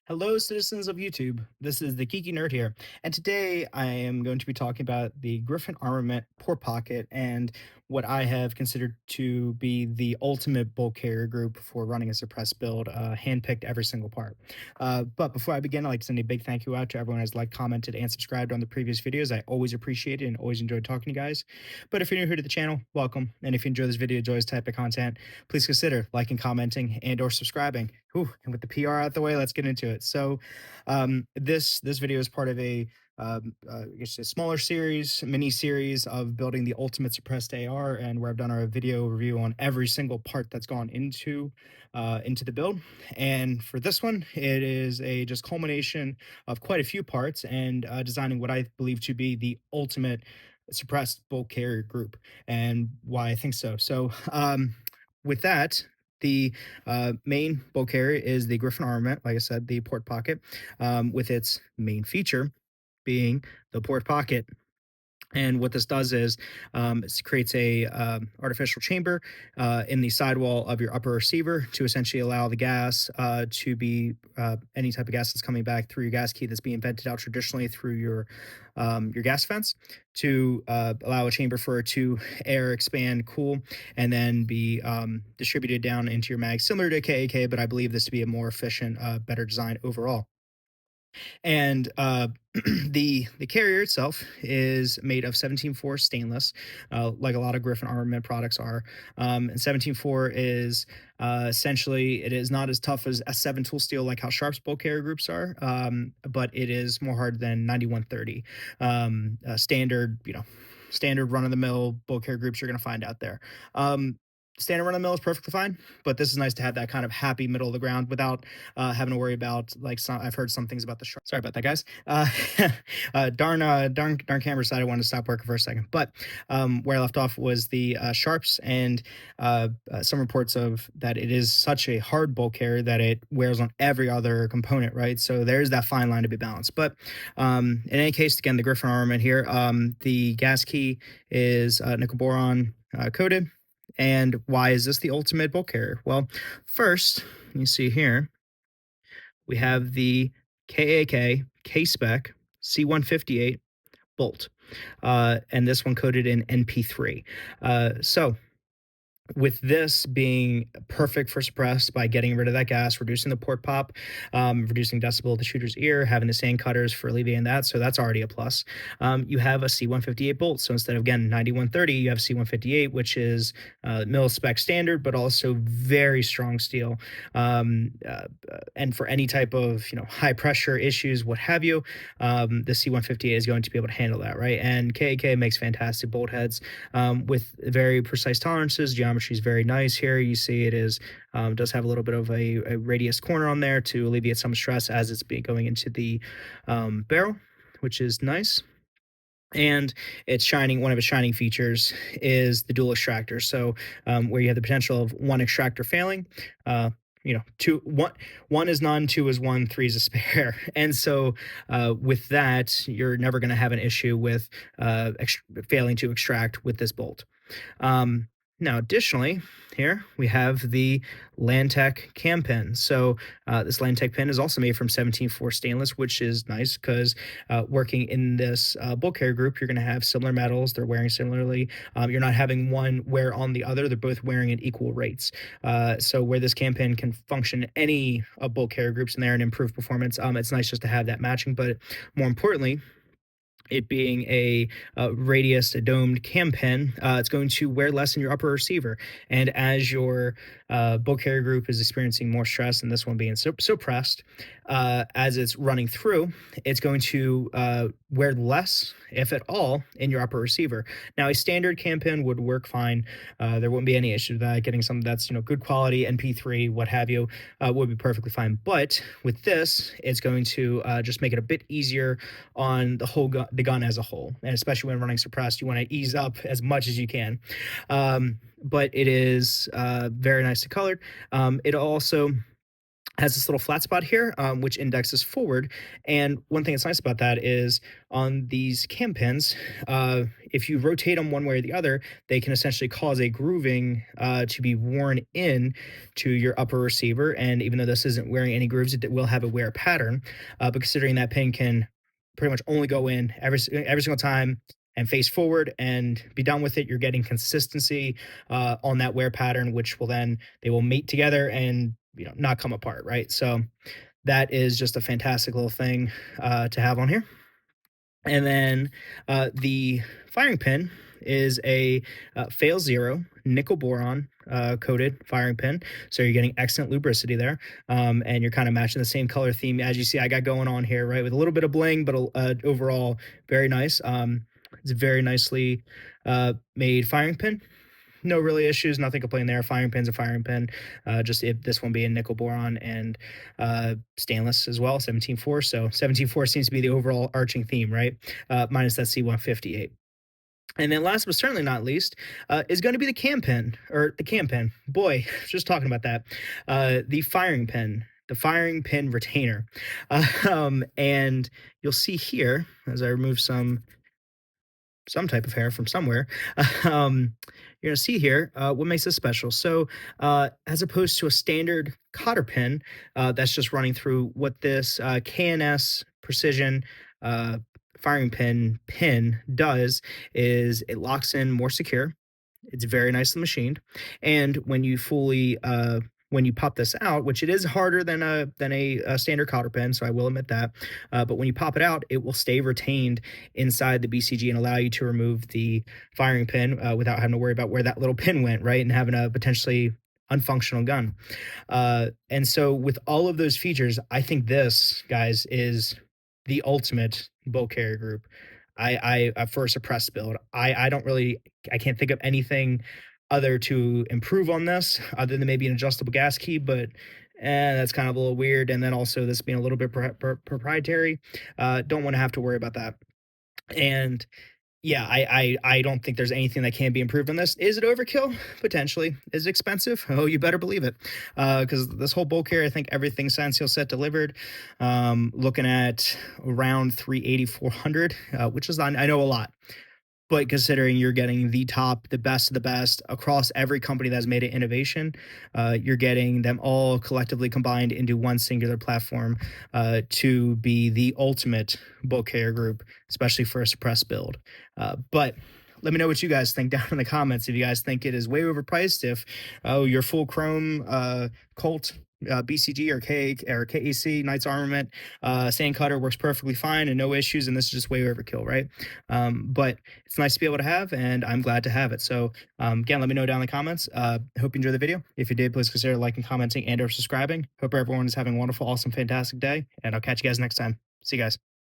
Hello, citizens of YouTube. This is the Geeky Nerd here, and today I am going to be talking about the Griffin Armament Port Pocket and what I have considered to be the ultimate bulk carrier group for running a suppressed build, handpicked every single part. But before I begin, I'd like to send a big thank you out to everyone who's liked, commented, and subscribed on the previous videos. I always appreciate it and always enjoyed talking to you guys. But if you're new here to the channel, welcome. And if you enjoy this video, enjoy this type of content, please consider liking, commenting, and/or subscribing. Whew, and with the PR out the way, let's get into it. So, this video is part of I guess a smaller series, mini series of building the ultimate suppressed AR, and where I've done a video review on every single part that's gone into the build. And for this one, it is a just culmination of quite a few parts and designing what I believe to be the ultimate suppressed bulk carrier group, and why I think so. With that, the main bulk carrier is the Griffin Armament, like I said, the port pocket, with its main feature being the port pocket. And what this does is it creates a artificial chamber in the sidewall of your upper receiver to essentially allow the gas to be any type of gas that's coming back through your gas key that's being vented out traditionally through your gas fence to allow a chamber for it to air, expand, cool, and then be distributed down into your mag, similar to KAK, but I believe this to be a more efficient, better design overall. And the carrier itself is made of 17.4 stainless, like a lot of Griffin Armament products are. And 17.4 is essentially, it is not as tough as S7 tool steel, like how Sharp's bulk carrier groups are, but it is more hard than 9130. Standard, standard run of the mill bulk carrier groups you're going to find out there. Standard run of the mill is perfectly fine, but this is nice to have that kind of happy middle of the ground without having to worry about, like, I've heard some things about the sharp. Sorry about that, guys. Darn camera side. I wanted to stop working for a second, but where I left off was the sharps, and some reports of that it is such a hard bulk carrier that it wears on every other component, right? So there's that fine line to be balanced. But in any case, again, the Griffin Armament here, the gas key is nickel boron coated. And why is this the ultimate bulk carrier? Well, first, you see here, we have the KAK K-Spec C158 bolt, and this one coated in NP3. So with this being perfect for suppressed by getting rid of that gas, reducing the port pop, reducing decibel of the shooter's ear, having the sand cutters for alleviating that. So that's already a plus. You have a C158 bolt. So instead of, again, 9130, you have C158, which is mil spec standard, but also very strong steel. And for any type of, high pressure issues, what have you, the C158 is going to be able to handle that, right? And KAK makes fantastic bolt heads with very precise tolerances. Geometry is very nice here. You see it is does have a little bit of a radius corner on there to alleviate some stress as it's going into the barrel, which is nice. And it's shining. One of its shining features is the dual extractor. So where you have the potential of one extractor failing, one is none, two is one, three is a spare. And so with that, you're never going to have an issue with failing to extract with this bolt. Now, additionally, here we have the Landtech cam pin. So this Landtech pin is also made from 17.4 stainless, which is nice because working in this bulk carrier group, you're going to have similar metals. They're wearing similarly. You're not having one wear on the other. They're both wearing at equal rates. So where this cam pin can function any bulk carrier groups in there and improve performance, it's nice just to have that matching. But more importantly, it being a radius, a domed cam pin, it's going to wear less in your upper receiver. And as your bulk carrier group is experiencing more stress, and this one being suppressed, as it's running through, it's going to wear less, if at all, in your upper receiver. Now, a standard cam pin would work fine. There wouldn't be any issue with that. Getting something that's good quality, NP3, what have you, would be perfectly fine. But with this, it's going to just make it a bit easier on the gun as a whole, and especially when running suppressed, you want to ease up as much as you can. But it is very nicely colored. It also has this little flat spot here, which indexes forward. And one thing that's nice about that is on these cam pins, if you rotate them one way or the other, they can essentially cause a grooving to be worn in to your upper receiver. And even though this isn't wearing any grooves, it will have a wear pattern. But considering that pin can pretty much only go in every single time and face forward and be done with it, you're getting consistency on that wear pattern, which will then they will mate together and not come apart, right? So that is just a fantastic little thing to have on here. And then the firing pin is a fail zero nickel boron coated firing pin. So you're getting excellent lubricity there. And you're kind of matching the same color theme as you see I got going on here, right? With a little bit of bling, but overall very nice. It's a very nicely made firing pin. No really issues, nothing to complain there. Firing pin's a firing pin. Just if this one being nickel boron and stainless as well, 17.4. So 17.4 seems to be the overall arching theme, right? Minus that C158. And then last but certainly not least is going to be the cam pin or the cam pin. Boy, just talking about that. The firing pin. The firing pin retainer. And you'll see here as I remove some type of hair from somewhere. um, you're going to see here what makes this special. So, as opposed to a standard cotter pin that's just running through, what this KNS precision uh, firing pin does is it locks in more secure. It's very nicely machined, and when you pop this out, which it is harder than a standard cotter pin, so I will admit that. But when you pop it out, it will stay retained inside the BCG and allow you to remove the firing pin without having to worry about where that little pin went, right, and having a potentially unfunctional gun. And so, with all of those features, I think this, guys, is the ultimate bow carrier group. For a suppressed build, I don't really, I can't think of anything other to improve on this, other than maybe an adjustable gas key, but that's kind of a little weird. And then also this being a little bit proprietary, don't want to have to worry about that. And yeah, I don't think there's anything that can be improved on this. Is it overkill? Potentially. Is it expensive? Oh, you better believe it. Because this whole bulk here, I think everything signed, seal, set, delivered, looking at around 380, 400, which is, I know, a lot. But considering you're getting the top, the best of the best across every company that's made an innovation, you're getting them all collectively combined into one singular platform to be the ultimate bulk carrier group, especially for a suppressed build. But let me know what you guys think down in the comments. If you guys think it is way overpriced, if your full chrome Colt BCG or KAC Knights Armament sand cutter works perfectly fine and no issues, and this is just way overkill, right? But it's nice to be able to have, and I'm glad to have it. So again, let me know down in the comments. Hope you enjoyed the video. If you did, please consider liking, commenting, and or subscribing. Hope everyone is having a wonderful, awesome, fantastic day, and I'll catch you guys next time. See you guys.